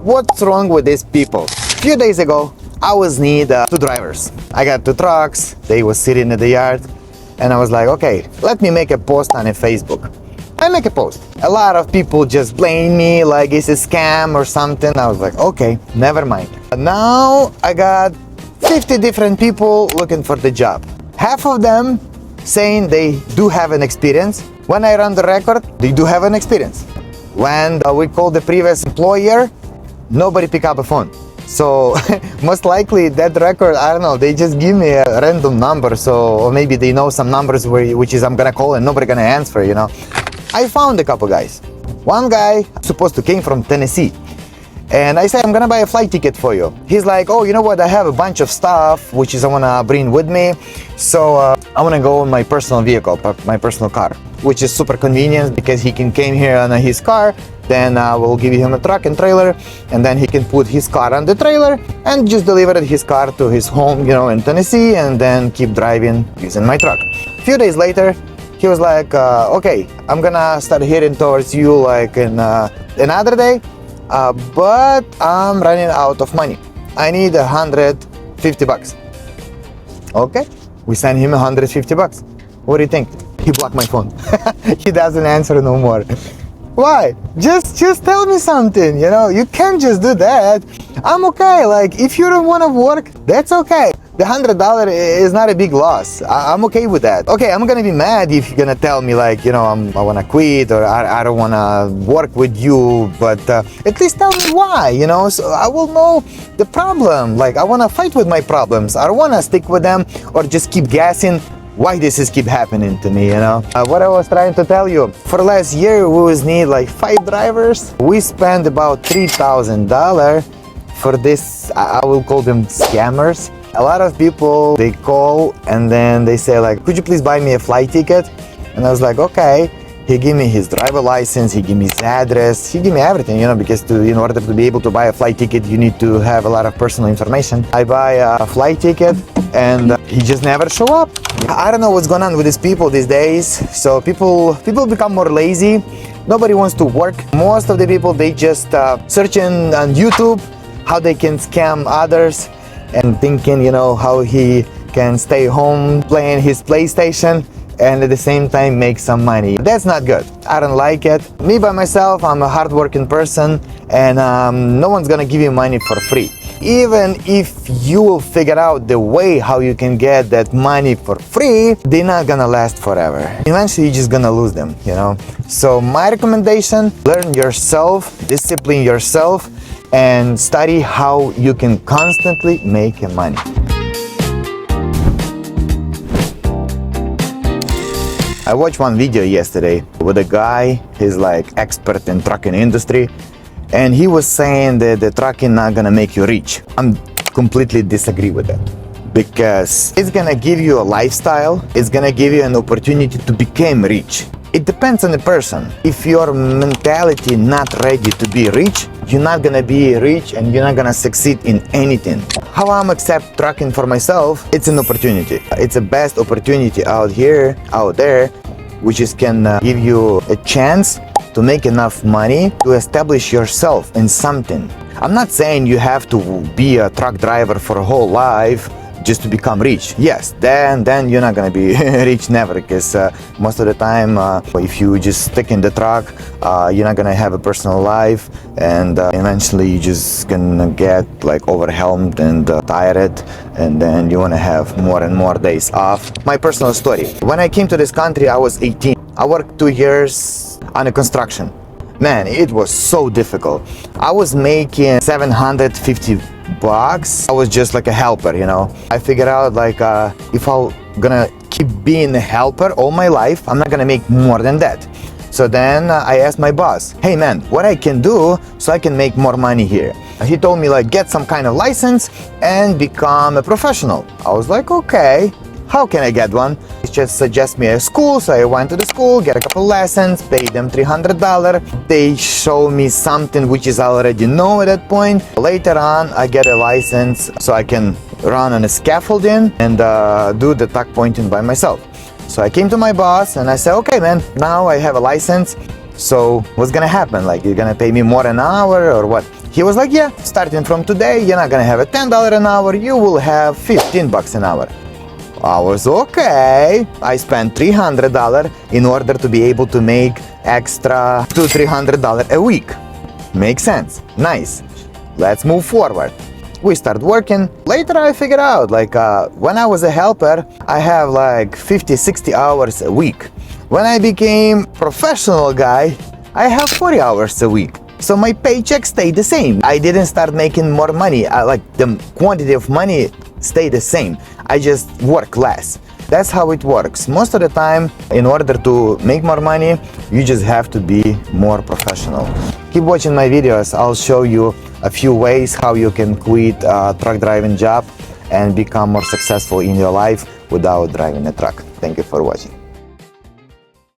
what's wrong with these people? A few days ago, I was need two drivers. I got two trucks, they were sitting in the yard, and I was like, okay, let me make a post on a Facebook. I make a post. A lot of people just blame me like it's a scam or something. I was like, okay, never mind. Now I got 50 different people looking for the job. Half of them saying they do have an experience. When I run the record, they do have an experience. When we call the previous employer, nobody pick up a phone. So most likely that record, I don't know, they just give me a random number. So, or maybe they know some numbers which is I'm gonna call and nobody gonna answer, you know. I found a couple guys. One guy supposed to came from Tennessee. And I said, I'm gonna buy a flight ticket for you. He's like, oh, you know what? I have a bunch of stuff, which is I wanna bring with me. So I wanna go in my personal vehicle, my personal car, which is super convenient because he can came here on his car. Then we'll give him a truck and trailer, and then he can put his car on the trailer and just deliver his car to his home, you know, in Tennessee, and then keep driving using my truck. A few days later, he was like, okay, I'm gonna start heading towards you like in another day, but I'm running out of money. I need $150. Okay, we sent him $150. What do you think? He blocked my phone. He doesn't answer no more. Why? Just tell me something, you know, you can't just do that. I'm okay, like if you don't want to work, that's okay. The $100 is not a big loss. I'm okay with that. Okay, I'm gonna be mad if you're gonna tell me like, you know, I wanna quit or I don't wanna work with you, but at least tell me why, you know, so I will know the problem. Like I wanna fight with my problems. I don't wanna stick with them or just keep guessing why this is keep happening to me, you know. What I was trying to tell you, for last year we was need like 5 drivers. We spent about $3,000 for this, I will call them scammers. A lot of people, they call and then they say like, could you please buy me a flight ticket? And I was like, okay. He gave me his driver license, he gave me his address, he gave me everything, you know, because in order to be able to buy a flight ticket, you need to have a lot of personal information. I buy a flight ticket and he just never show up. I don't know what's going on with these people these days. So people become more lazy. Nobody wants to work. Most of the people, they just searching on YouTube how they can scam others and thinking, you know, how he can stay home playing his PlayStation and at the same time make some money. That's not good. I don't like it. Me by myself, I'm a hardworking person and no one's gonna give you money for free. Even if you will figure out the way how you can get that money for free, they're not gonna last forever. Eventually you're just gonna lose them, you know. So my recommendation, learn yourself, discipline yourself, and study how you can constantly make money. I watched one video yesterday with a guy, he's like expert in trucking industry, and he was saying that the trucking not gonna make you rich. I'm completely disagree with that, because it's gonna give you a lifestyle, it's gonna give you an opportunity to become rich. It depends on the person. If your mentality not ready to be rich, you're not gonna be rich and you're not gonna succeed in anything. How I'm accept trucking for myself, it's an opportunity. It's the best opportunity out there, which is can give you a chance to make enough money to establish yourself in something. I'm not saying you have to be a truck driver for a whole life just to become rich. Yes, then you're not gonna be rich never, because most of the time if you just stick in the truck, you're not gonna have a personal life, and eventually you're just gonna get like overwhelmed and tired, and then you wanna have more and more days off. My personal story, when I came to this country, I was 18. I worked 2 years on a construction. Man, it was so difficult. I was making $750. I was just like a helper, you know. I figured out like if I'm gonna keep being a helper all my life, I'm not gonna make more than that. So then I asked my boss, hey man, what I can do so I can make more money here? He told me like get some kind of license and become a professional. I was like, okay, how can I get one? He just suggested me a school, so I went to the school, get a couple lessons, paid them $300. They show me something which is already know at that point. Later on, I get a license so I can run on a scaffolding and do the tuck pointing by myself. So I came to my boss and I said, okay man, now I have a license, so what's gonna happen? Like, you're gonna pay me more an hour or what? He was like, yeah, starting from today, you're not gonna have a $10 an hour, you will have $15 an hour. I was okay. I spent $300 in order to be able to make extra $200-300 a week. Makes sense. Nice. Let's move forward. We start working. Later I figured out, like when I was a helper, I have like 50-60 hours a week. When I became professional guy, I have 40 hours a week. So my paycheck stayed the same. I didn't start making more money. Like the quantity of money stayed the same. I just work less. That's how it works. Most of the time, in order to make more money, you just have to be more professional. Keep watching my videos. I'll show you a few ways how you can quit a truck driving job and become more successful in your life without driving a truck. Thank you for watching.